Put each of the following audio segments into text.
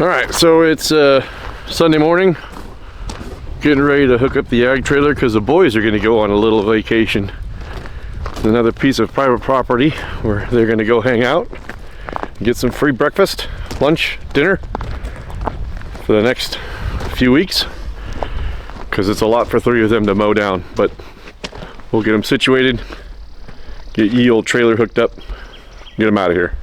All right, so it's Sunday morning. Getting ready to hook up the ag trailer because the boys are going to go on a little vacation. It's another piece of private property where they're going to go hang out, get some free breakfast, lunch, dinner for the next few weeks because it's a lot for 3 of them to mow down. But we'll get them situated, get ye old trailer hooked up, get them out of here.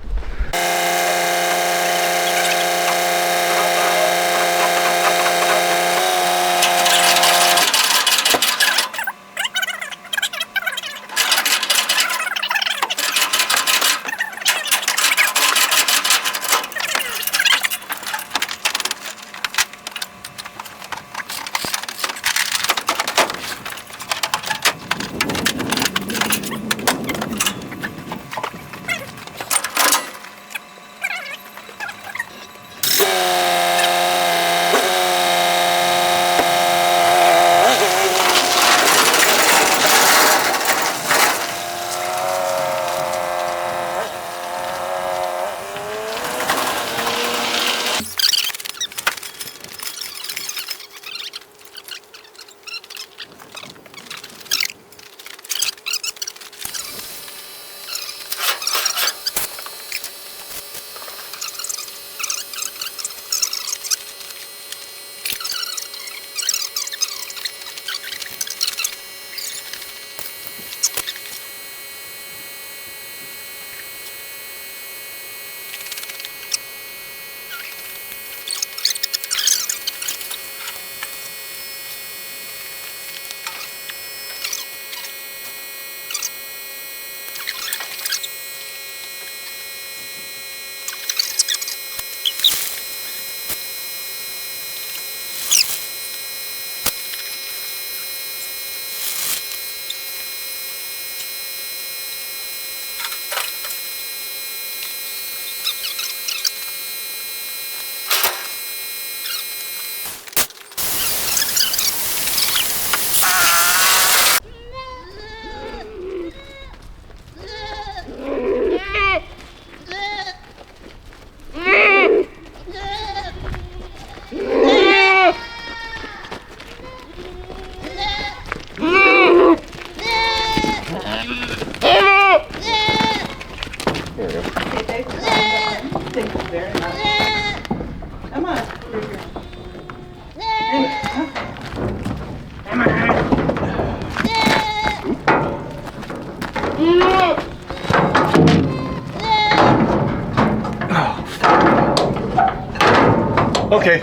Okay.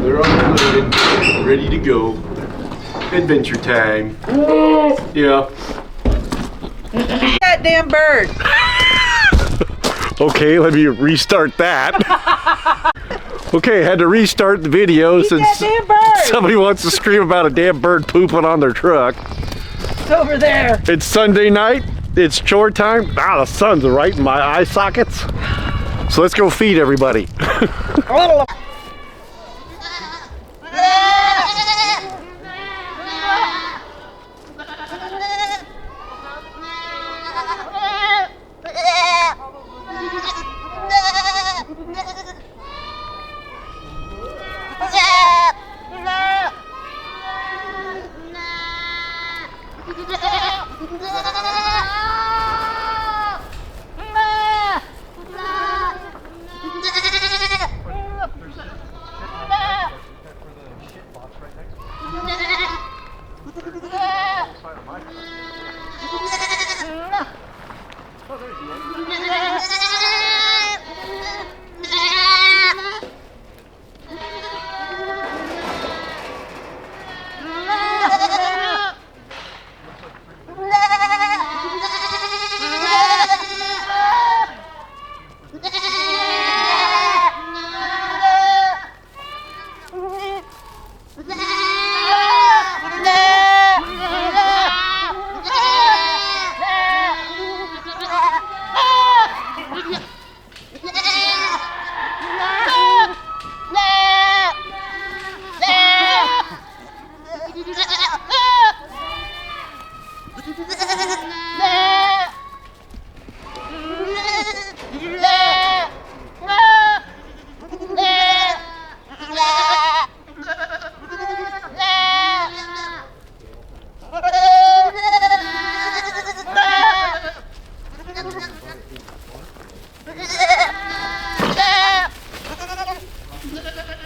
They're unloaded, ready to go. Adventure time. Yeah. That damn bird. Okay, let me restart that. Okay, had to restart the video since somebody wants to scream about a damn bird pooping on their truck. It's over there. It's Sunday night. It's chore time. Ah, the sun's right in my eye sockets. So let's go feed everybody.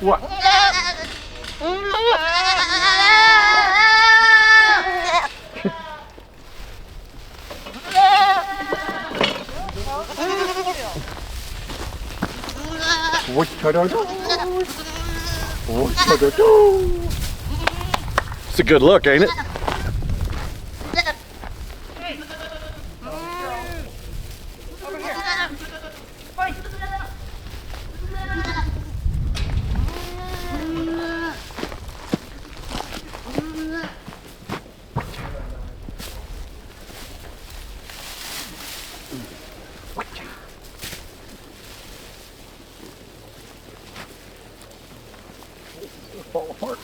What? It's a good look, ain't it? Over here. Fight. Fall apart.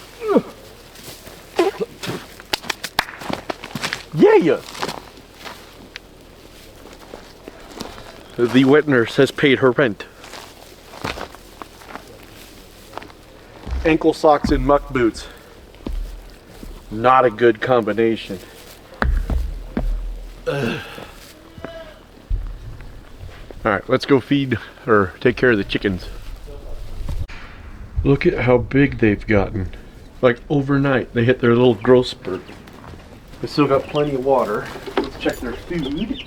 Yeah. The wet nurse has paid her rent. Ankle socks and muck boots. Not a good combination. Ugh. All right, let's go feed or take care of the chickens. Look at how big they've gotten. Like overnight, they hit their little growth spurt. They still got plenty of water. Let's check their food.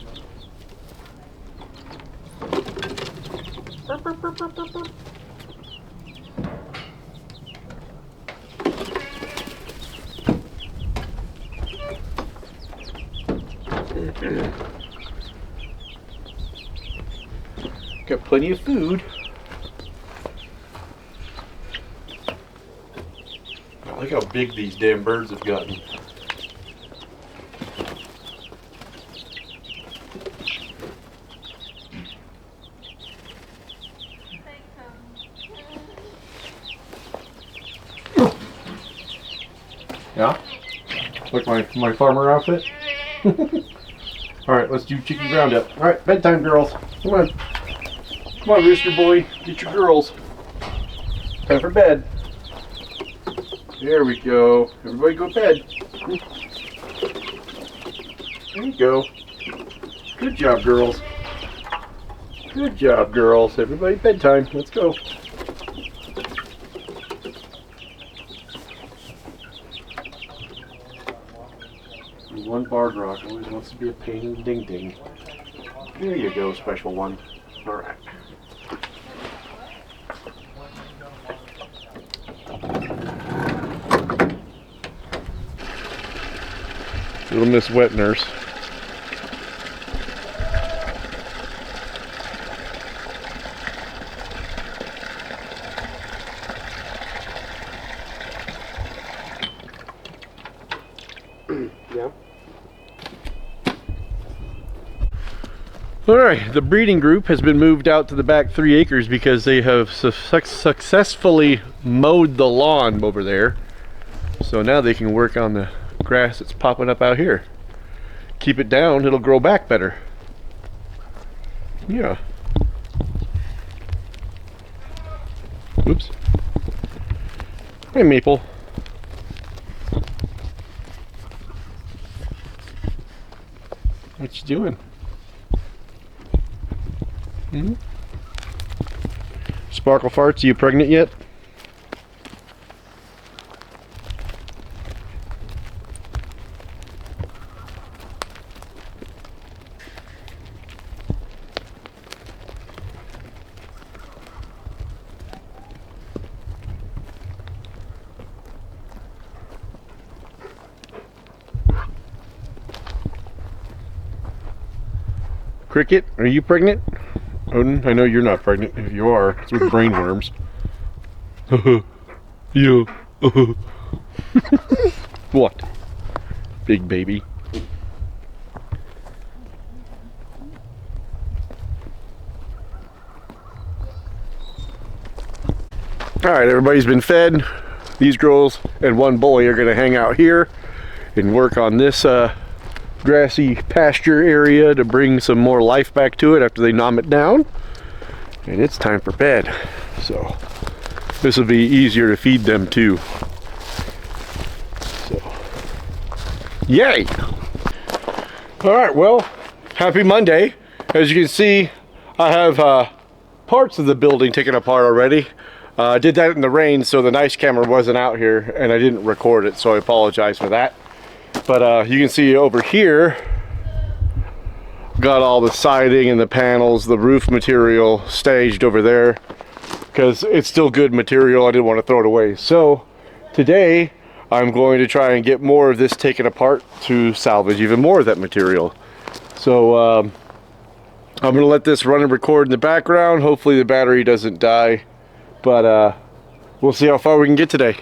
Got plenty of food. Look how big these damn birds have gotten. Yeah? Like my farmer outfit? Alright, let's do chicken ground up. Alright, bedtime, girls. Come on. Come on, rooster boy. Get your girls. Time for bed. There we go. Everybody go to bed. There you go. Good job, girls. Good job, girls. Everybody bedtime. Let's go. One barred rock always wants to be a pain in the ding ding. There you go, special one. Alright. Little Miss Wet Nurse. Yeah. Alright, the breeding group has been moved out to the back 3 acres because they have successfully mowed the lawn over there. So now they can work on the grass that's popping up out here. Keep it down, it'll grow back better. Yeah. Oops. Hey, Maple. What you doing? Hmm? Sparkle Farts, are you pregnant yet? Cricket, are you pregnant? Odin, I know you're not pregnant. If you are, it's with brain worms. Yeah. What? Big baby. Alright, everybody's been fed. These girls and one boy are going to hang out here and work on this grassy pasture area to bring some more life back to it after they nom it down. And it's time for bed. So this will be easier to feed them too. So, yay! Alright, well, happy Monday. As you can see, I have parts of the building taken apart already. I did that in the rain, so the nice camera wasn't out here and I didn't record it, so I apologize for that. But you can see over here, got all the siding and the panels, the roof material staged over there because it's still good material. I didn't want to throw it away. So today I'm going to try and get more of this taken apart to salvage even more of that material. So I'm going to let this run and record in the background. Hopefully the battery doesn't die, but we'll see how far we can get today.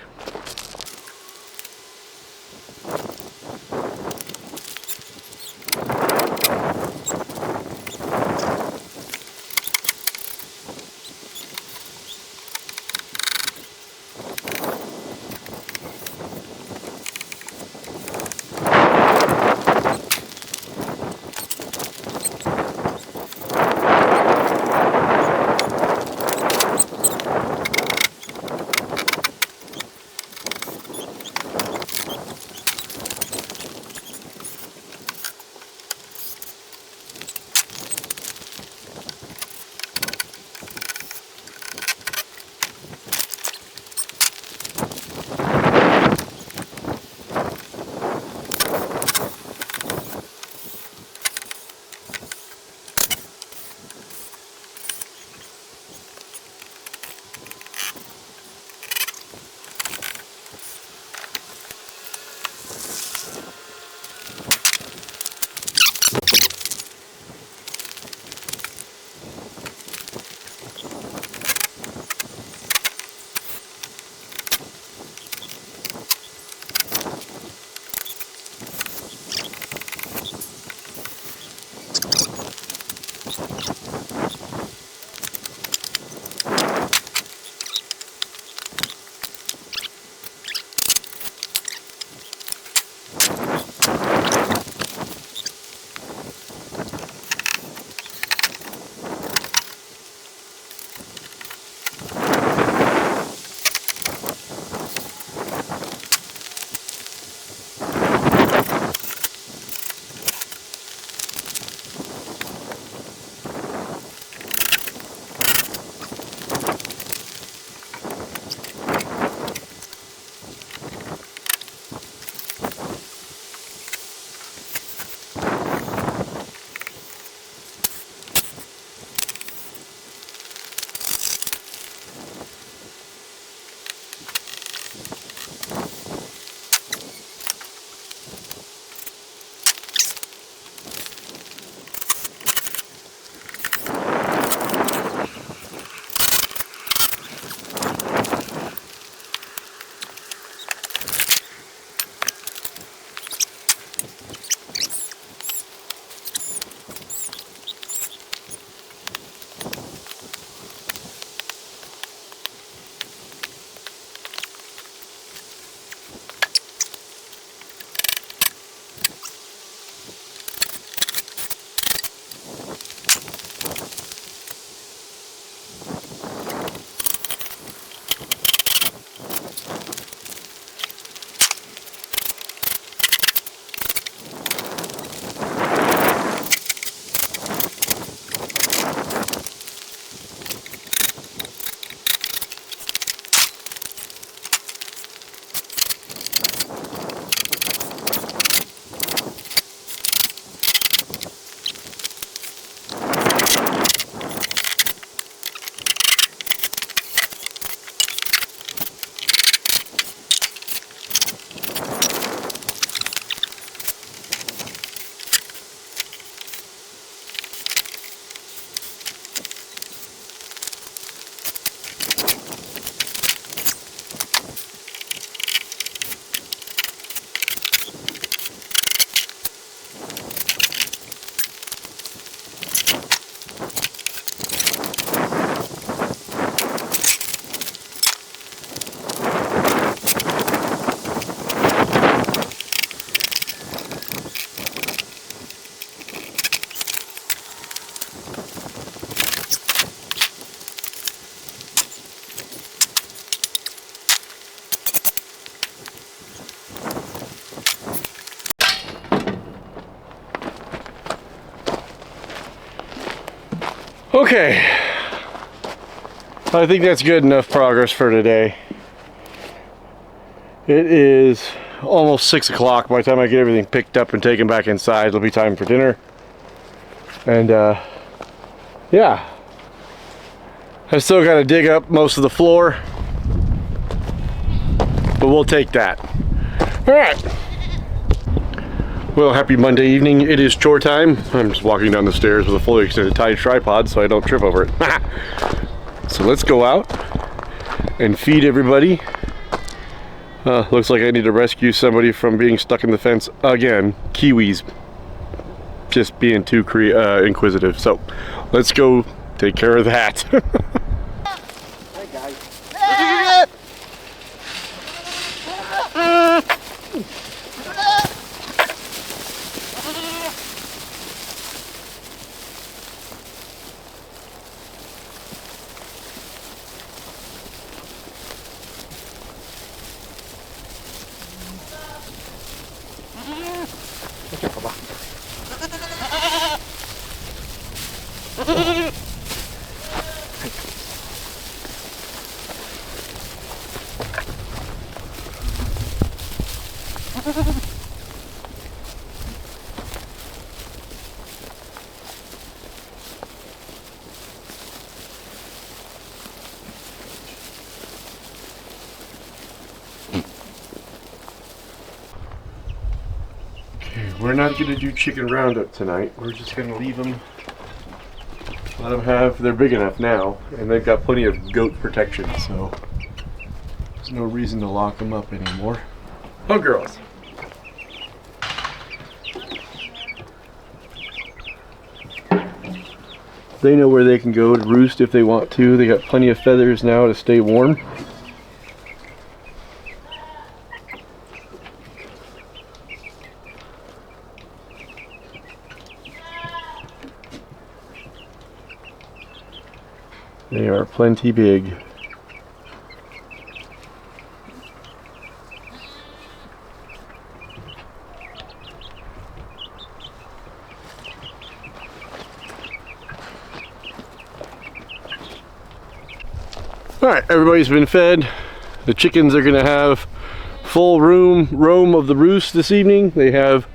Okay, I think that's good enough progress for today. It is almost 6 o'clock. By the time I get everything picked up and taken back inside, it'll be time for dinner. And yeah, I still got to dig up most of the floor, but we'll take that. All right. Well, happy Monday evening. It is chore time. I'm just walking down the stairs with a fully extended tie tripod so I don't trip over it. So let's go out and feed everybody. Looks like I need to rescue somebody from being stuck in the fence again. Kiwis just being too inquisitive. So let's go take care of that. Hey guys. We're not going to do chicken roundup tonight. We're just going to leave them, let them have, they're big enough now, and they've got plenty of goat protection, so there's no reason to lock them up anymore. Oh, girls. They know where they can go to roost if they want to. They got plenty of feathers now to stay warm. They are plenty big. Alright, everybody's been fed. The chickens are gonna have full roam of the roost this evening. They have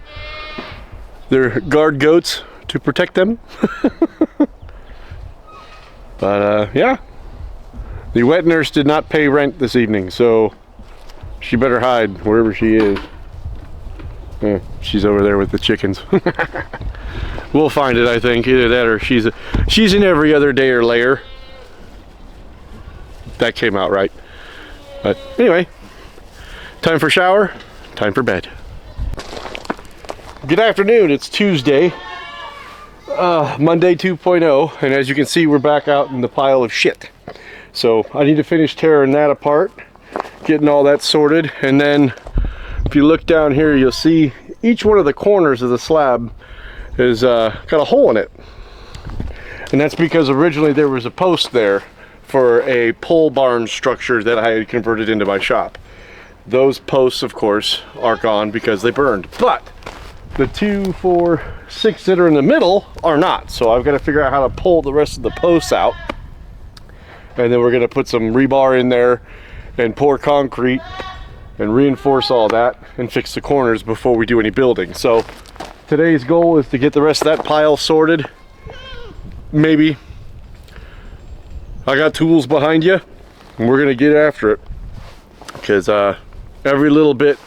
their guard goats to protect them. But yeah, the wet nurse did not pay rent this evening, so she better hide wherever she is. She's over there with the chickens. We'll find it, I think. Either that or she's in every other day or layer. That came out right. But anyway, time for shower, time for bed. Good afternoon, it's Tuesday. Monday 2.0, and as you can see, we're back out in the pile of shit. So I need to finish tearing that apart, getting all that sorted, and then if you look down here, you'll see each one of the corners of the slab has got a hole in it. And that's because originally there was a post there for a pole barn structure that I had converted into my shop. Those posts, of course, are gone because they burned. But the 2, 4, 6 that are in the middle are not. So I've got to figure out how to pull the rest of the posts out. And then we're going to put some rebar in there and pour concrete and reinforce all that and fix the corners before we do any building. So today's goal is to get the rest of that pile sorted. Maybe. I got tools behind you and we're going to get after it. Because every little bit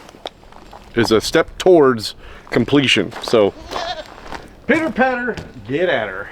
is a step towards completion. So pitter patter, get at her.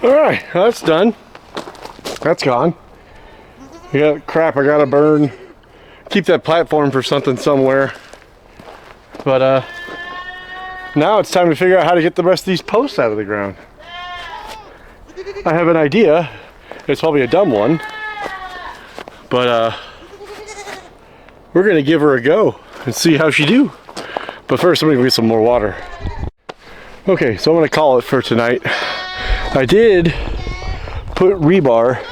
Alright, that's done. That's gone. Yeah, crap, I gotta burn. Keep that platform for something somewhere. But now it's time to figure out how to get the rest of these posts out of the ground. I have an idea. It's probably a dumb one. But we're gonna give her a go and see how she do. But first I'm gonna get some more water. Okay, so I'm gonna call it for tonight. I did put rebar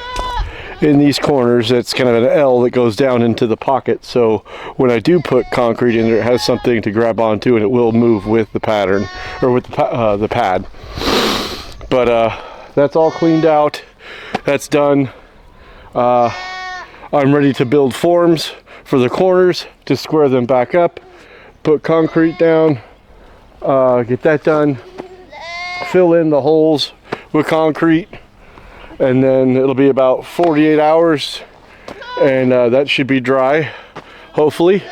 in these corners. That's kind of an L that goes down into the pocket, so when I do put concrete in there, it has something to grab onto and it will move with the pattern, or with the pad. But that's all cleaned out. That's done. I'm ready to build forms for the corners to square them back up, put concrete down, get that done, fill in the holes with concrete, and then it'll be about 48 hours and that should be dry, hopefully.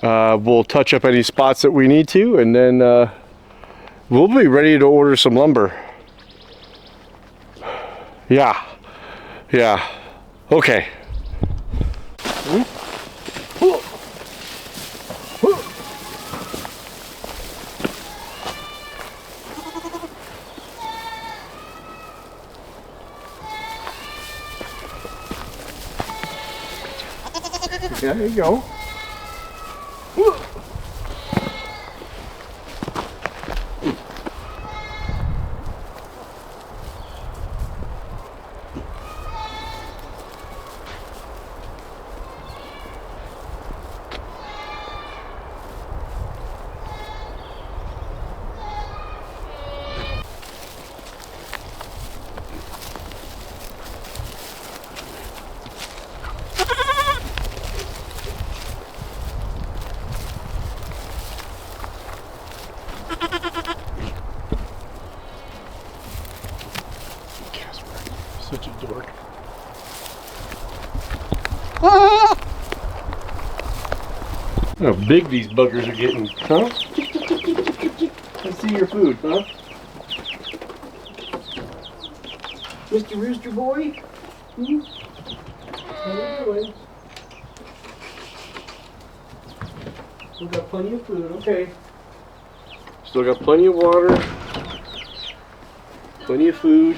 We'll touch up any spots that we need to, and then we'll be ready to order some lumber. Yeah, okay. Yeah, there you go. Such a dork. How big these buggers are getting, huh? Let's see your food, huh? Mr. Rooster Boy? Hmm? How you doing? Still got plenty of food, okay. Still got plenty of water. Plenty of food.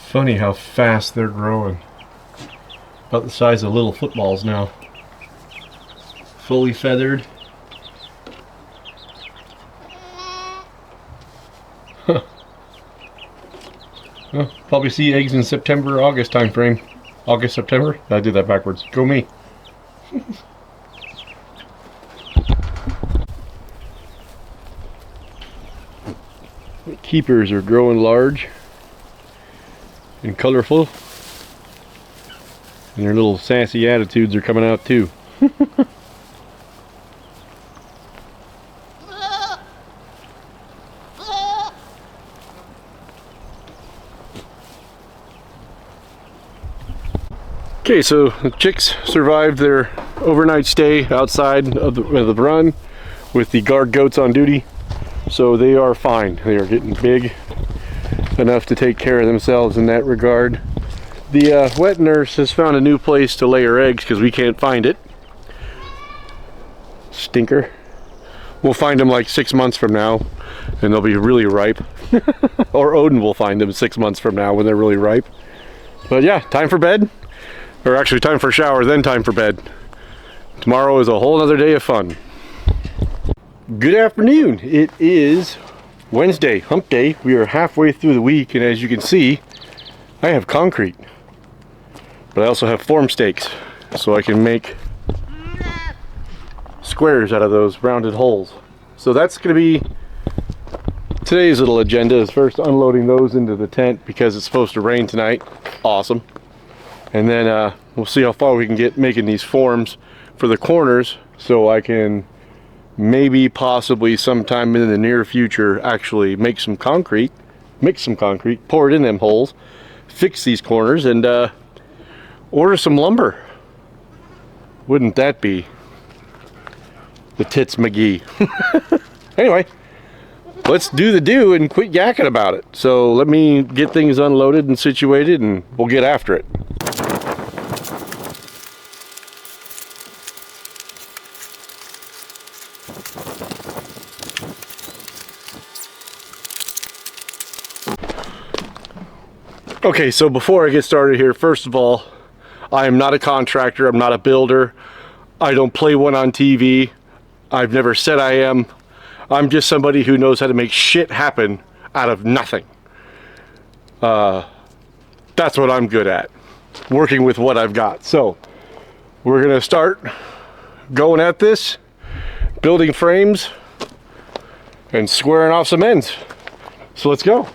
Funny how fast they're growing. About the size of little footballs now. Fully feathered. Huh. Well, probably see eggs in September, August time frame. August, September? I did that backwards. Go me. The keepers are growing large and colorful, and their little sassy attitudes are coming out too. Okay, so the chicks survived their overnight stay outside of the run with the guard goats on duty, so they are fine. They are getting big enough to take care of themselves in that regard. The wet nurse has found a new place to lay her eggs because we can't find it. Stinker. We'll find them like 6 months from now and they'll be really ripe. Or Odin will find them 6 months from now when they're really ripe. But yeah, time for bed. Or actually time for a shower, then time for bed. Tomorrow is a whole other day of fun. Good afternoon. It is Wednesday, hump day. We are halfway through the week, and as you can see, I have concrete. But I also have form stakes, so I can make squares out of those rounded holes. So that's going to be today's little agenda, is first unloading those into the tent because it's supposed to rain tonight. Awesome. And then we'll see how far we can get making these forms for the corners, so I can maybe possibly sometime in the near future actually make some concrete, mix some concrete, pour it in them holes, fix these corners, and order some lumber. Wouldn't that be The Tits McGee. Anyway, let's do the do and quit yakking about it. So let me get things unloaded and situated and we'll get after it. Okay, so before I get started here, first of all, I am not a contractor, I'm not a builder, I don't play one on TV, I've never said I am. I'm just somebody who knows how to make shit happen out of nothing. That's what I'm good at, working with what I've got. So, we're gonna start going at this, building frames, and squaring off some ends. So let's go.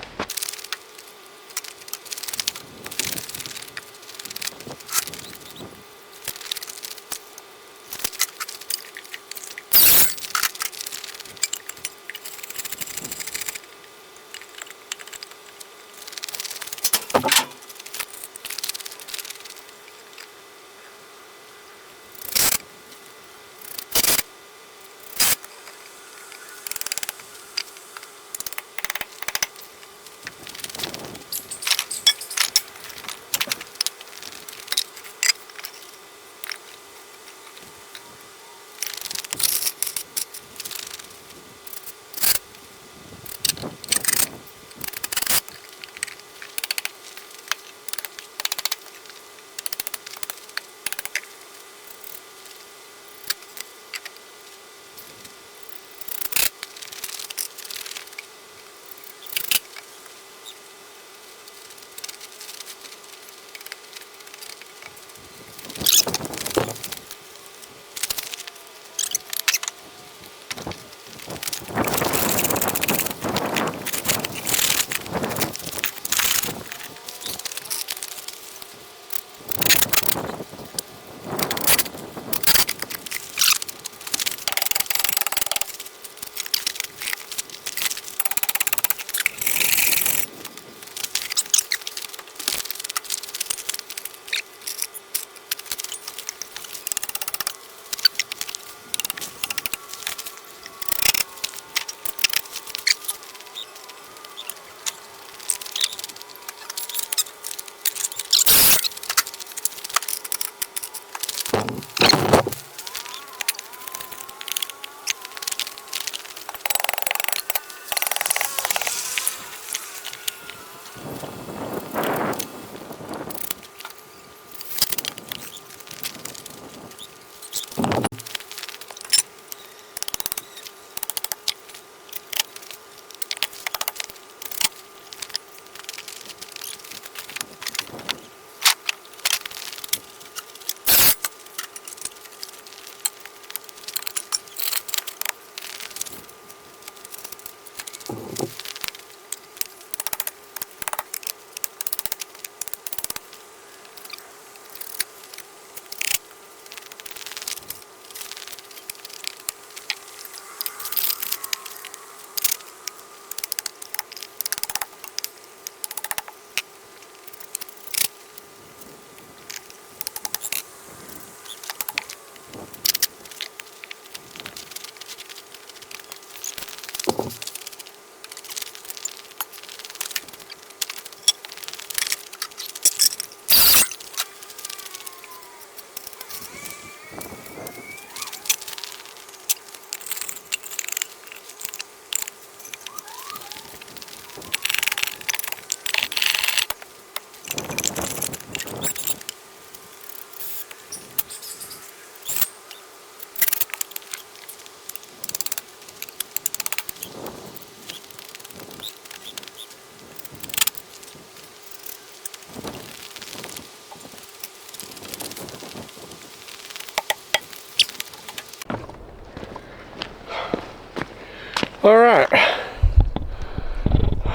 All right,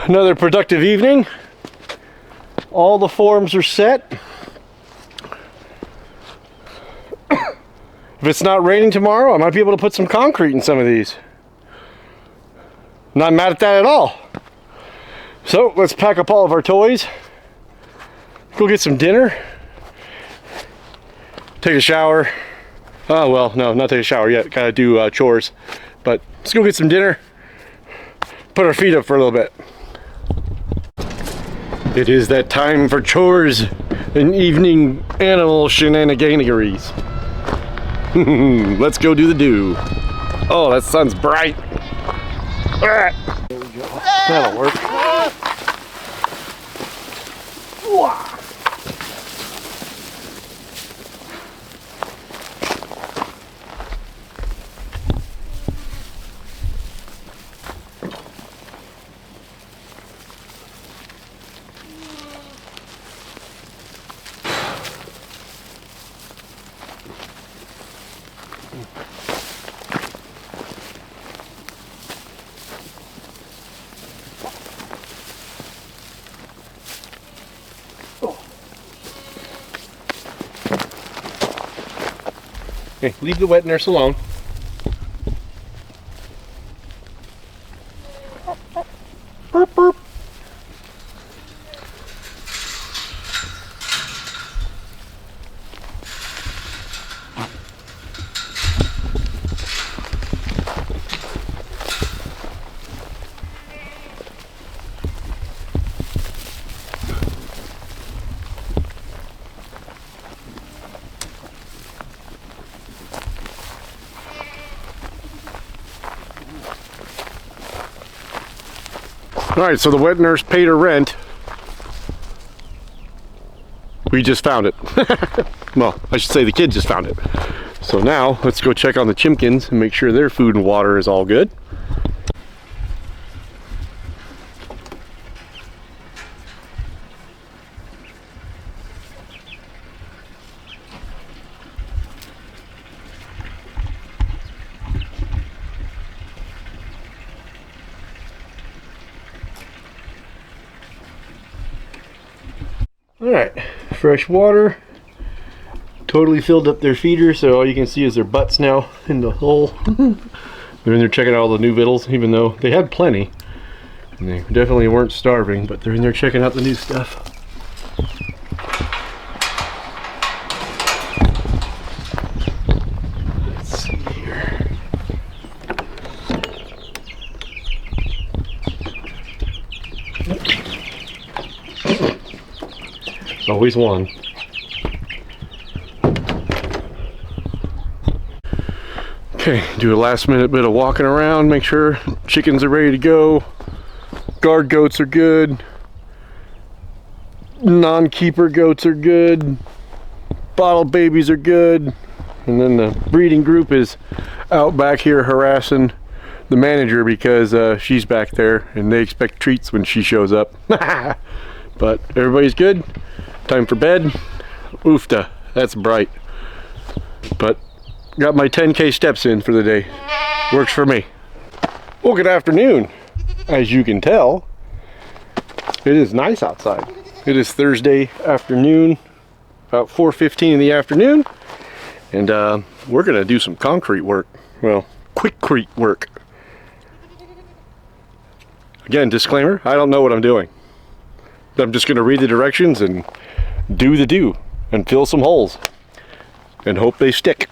another productive evening. All the forms are set. If it's not raining tomorrow, I might be able to put some concrete in some of these. Not mad at that at all. So let's pack up all of our toys, go get some dinner, take a shower, Oh, well, no, not take a shower yet. Gotta do chores. But let's go get some dinner. Put our feet up for a little bit. It is that time for chores and evening animal shenaniganeries. Let's go do the do. Oh, that sun's bright. That'll work. Okay, leave the wet nurse alone. Burp, burp. Alright, so the wet nurse paid her rent. We just found it. Well, I should say the kid just found it. So now, let's go check on the chimkins and make sure their food and water is all good. Alright, fresh water. Totally filled up their feeder, so all you can see is their butts now in the hole. They're in there checking out all the new victuals, even though they had plenty. And they definitely weren't starving, but they're in there checking out the new stuff. Let's see here. Always one. Okay, do a last minute bit of walking around, make sure chickens are ready to go. Guard goats are good. Non-keeper goats are good. Bottle babies are good. And then the breeding group is out back here harassing the manager because she's back there and they expect treats when she shows up. But everybody's good. Time for bed. Oofta, that's bright. But got my 10K steps in for the day. Works for me. Well, good afternoon. As you can tell, it is nice outside. It is Thursday afternoon, about 4:15 in the afternoon, and we're gonna do some concrete work. Well, quickcrete work. Again, disclaimer, I don't know what I'm doing. I'm just gonna read the directions and do the do and fill some holes and hope they stick.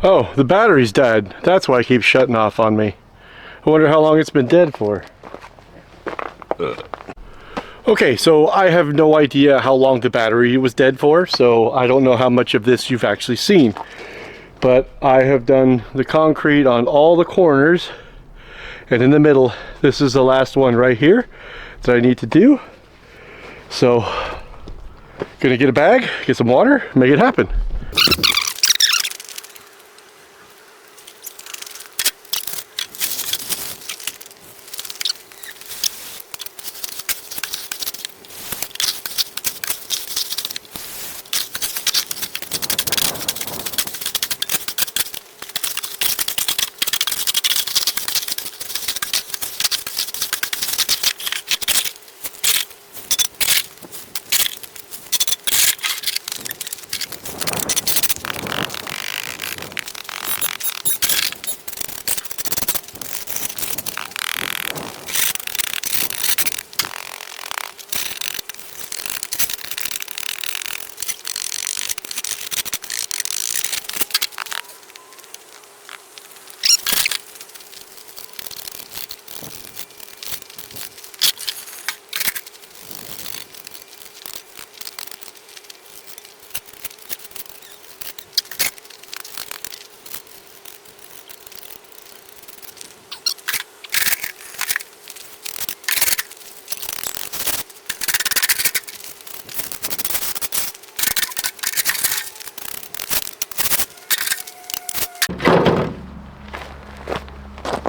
Oh, the battery's dead. That's why it keeps shutting off on me. I wonder how long it's been dead for. Okay, so I have no idea how long the battery was dead for, so I don't know how much of this you've actually seen. But I have done the concrete on all the corners, and in the middle, this is the last one right here that I need to do. So, gonna get a bag, get some water, make it happen.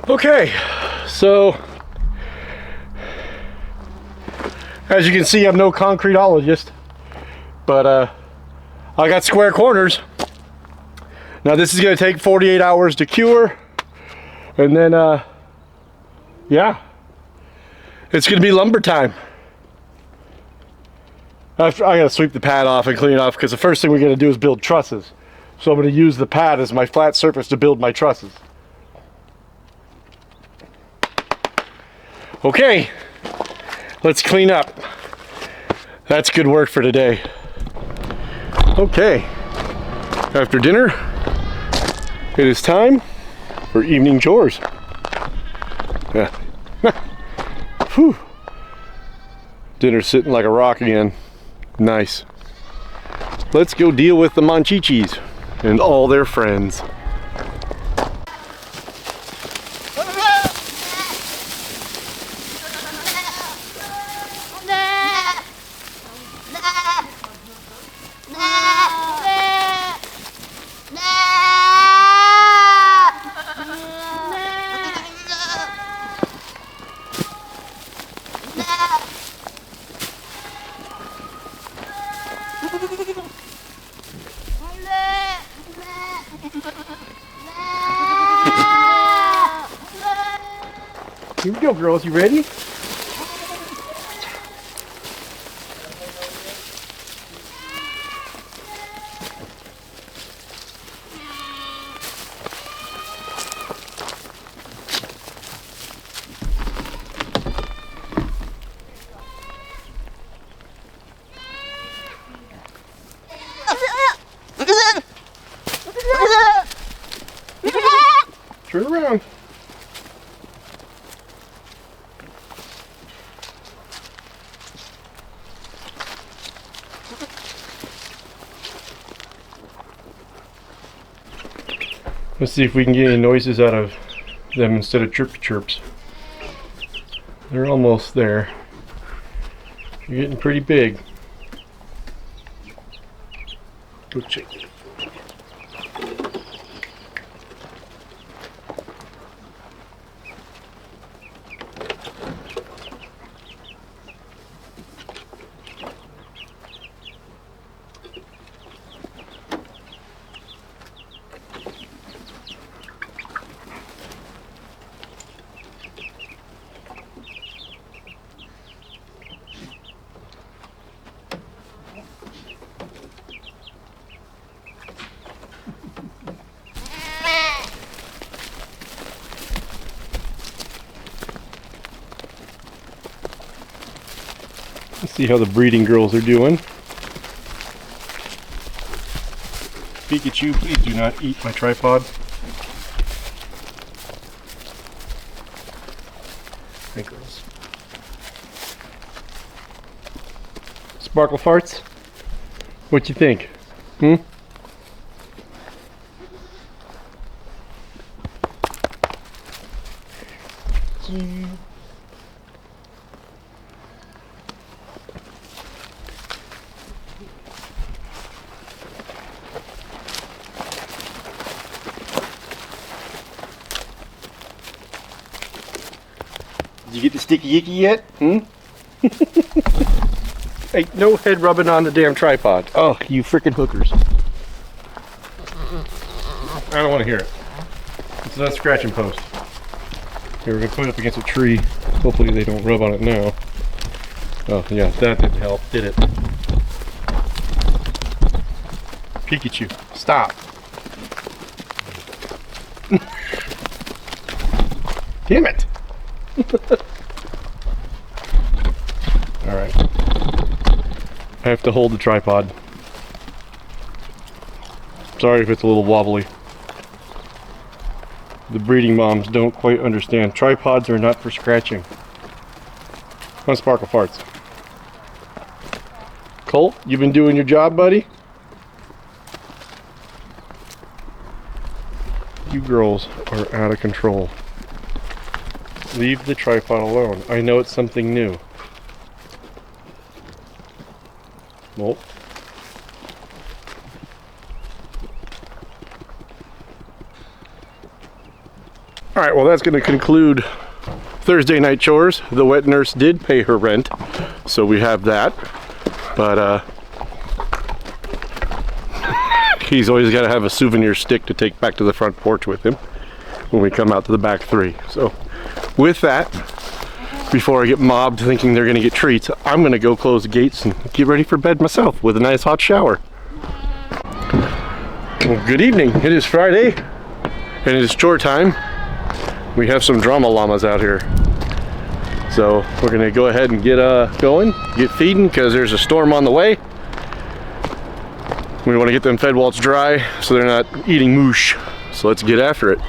Okay, so as you can see, I'm no concreteologist, but I got square corners. Now this is going to take 48 hours to cure, and then yeah, it's going to be lumber time. I got to sweep the pad off and clean it off, because the first thing we're going to do is build trusses. So I'm going to use the pad as my flat surface to build my trusses. Okay, let's clean up. That's good work for today. Okay, after dinner, it is time for evening chores. Yeah. Whew. Dinner's sitting like a rock again. Nice. Let's go deal with the Monchichis and all their friends. Here we go, girls. You ready? Turn around. Let's see if we can get any noises out of them instead of chirpy chirps. They're almost there. You're getting pretty big. Go check it. Let's see how the breeding girls are doing. Pikachu, please do not eat my tripod. Hey girls. Sparkle farts? What you think? Hmm? Did you get the sticky icky yet? Hmm? Hey, no head rubbing on the damn tripod. Oh, you freaking hookers. I don't want to hear it. It's not a scratching post. Here, we're going to put it up against a tree. Hopefully they don't rub on it now. Oh, yeah, that didn't help, did it? Pikachu, stop. Damn it. Alright. I have to hold the tripod. Sorry if it's a little wobbly. The breeding moms don't quite understand. Tripods are not for scratching. Come on, Sparkle Farts. Colt, you been doing your job, buddy? You girls are out of control. Leave the tripod alone. I know it's something new. Well. Alright, well that's going to conclude Thursday night chores. The wet nurse did pay her rent, so we have that. But he's always got to have a souvenir stick to take back to the front porch with him when we come out to the back three. So with that, before I get mobbed thinking they're going to get treats, I'm going to go close the gates and get ready for bed myself with a nice hot shower. Well, good evening. It is Friday and it is chore time. We have some drama llamas out here. So we're going to go ahead and get going, get feeding because there's a storm on the way. We want to get them fed while it's dry so they're not eating moosh. So let's get after it.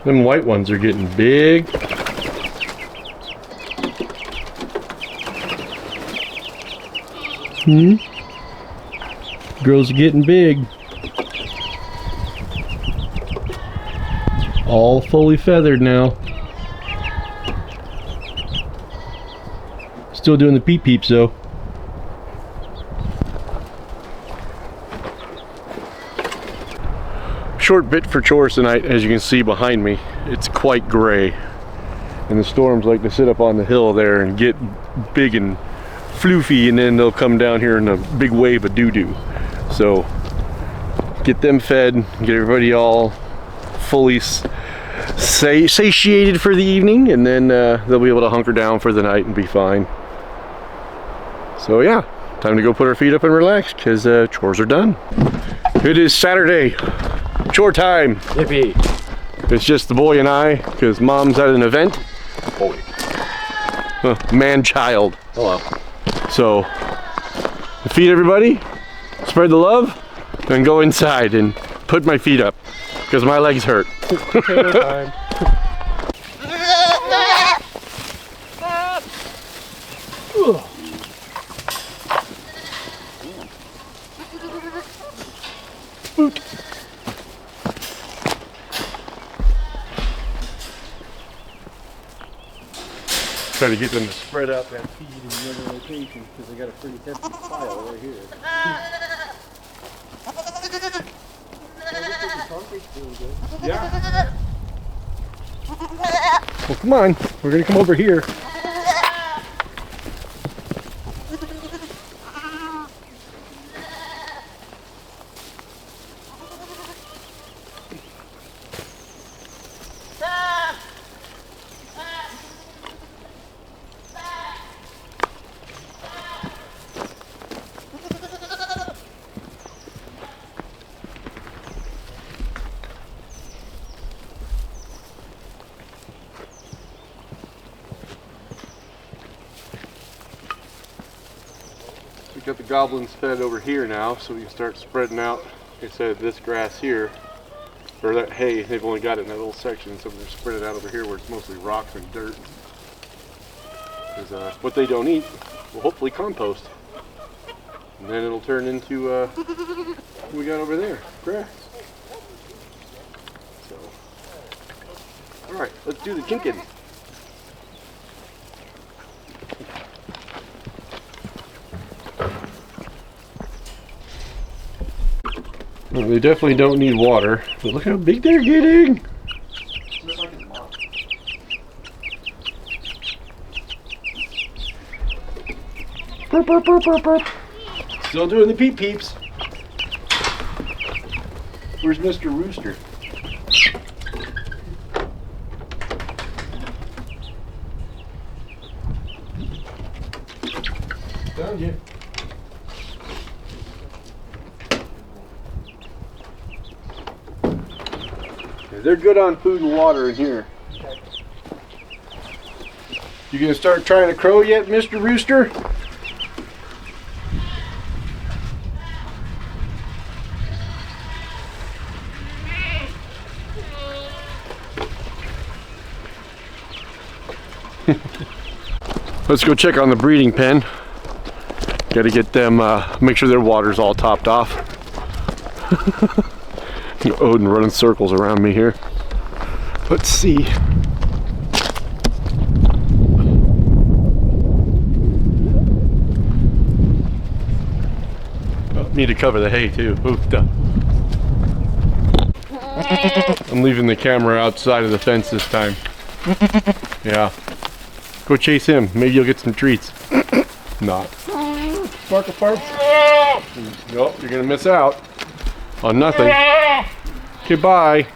Them white ones are getting big. Girls are getting big. All fully feathered now. Still doing the peep peeps though. Short bit for chores tonight. As you can see behind me, it's quite gray and the storms like to sit up on the hill there and get big and floofy, and then they'll come down here in a big wave of doo-doo. So get them fed, get everybody all fully satiated for the evening, and then they'll be able to hunker down for the night and be fine. So yeah, time to go put our feet up and relax because chores are done. It is Saturday. Chore time. Yippee. It's just the boy and I because mom's at an event. Boy. Man-child. Hello. So feed everybody, spread the love, then go inside and put my feet up because my legs hurt. Potato time. spooked. Try to get them to spread out that feed in the other location because they got a pretty hefty pile right here. Yeah. Well, come on. We're gonna come over here. We got the goblins fed over here now, so we can start spreading out. Like I said, this grass here, or that hay, they've only got it in that little section, so we're going to spread it out over here where it's mostly rocks and dirt. Because what they don't eat will hopefully compost. And then it'll turn into what we got over there, grass. So, alright, let's do the kinkin'. Well, they definitely don't need water, but look how big they're getting! Burp, burp, burp, burp, burp. Still doing the peep peeps. Where's Mr. Rooster? Found you. They're good on food and water in here. You gonna start trying to crow yet, Mr. Rooster? Let's go check on the breeding pen. Got to get them, make sure their water's all topped off. Odin running circles around me here. Let's see. Oh, need to cover the hay too. Oof, duh. I'm leaving the camera outside of the fence this time. Yeah. Go chase him. Maybe you'll get some treats. Not. Sparkle farts. Nope, you're gonna miss out on nothing. Okay, bye.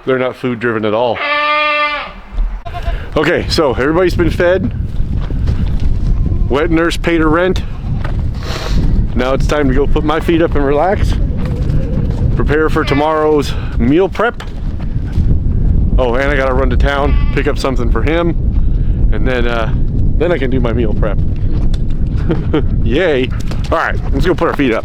They're not food driven at all. Okay, so everybody's been fed. Wet nurse paid her rent. Now it's time to go put my feet up and relax. Prepare for tomorrow's meal prep. Oh, and I gotta run to town, pick up something for him, and then I can do my meal prep. Yay. All right, let's go put our feet up.